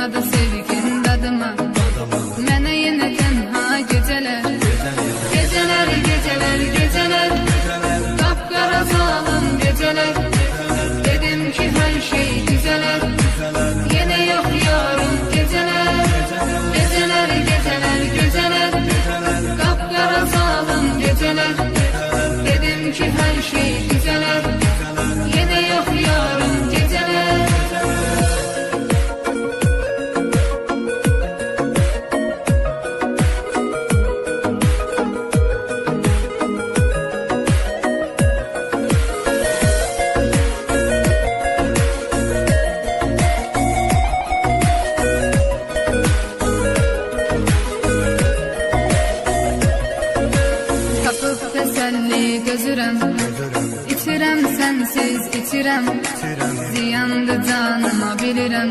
doymadı sevgin dadıma. Mənə yenə tənha gecələr, gecələr, gecələr, gecələr, qapqara zalım gecələr. Dedim ki hər şey güzələr, yenə yox yarım gecələr. Gecələr, gecələr, gecələr, qapqara zalım gecələr. Dedim ki hər şey güzələr, yenə yox yarım gecələr. Tapıb təsəlli gözürəm, İçirəm sənsiz içirəm, ziyandı canıma bilirəm.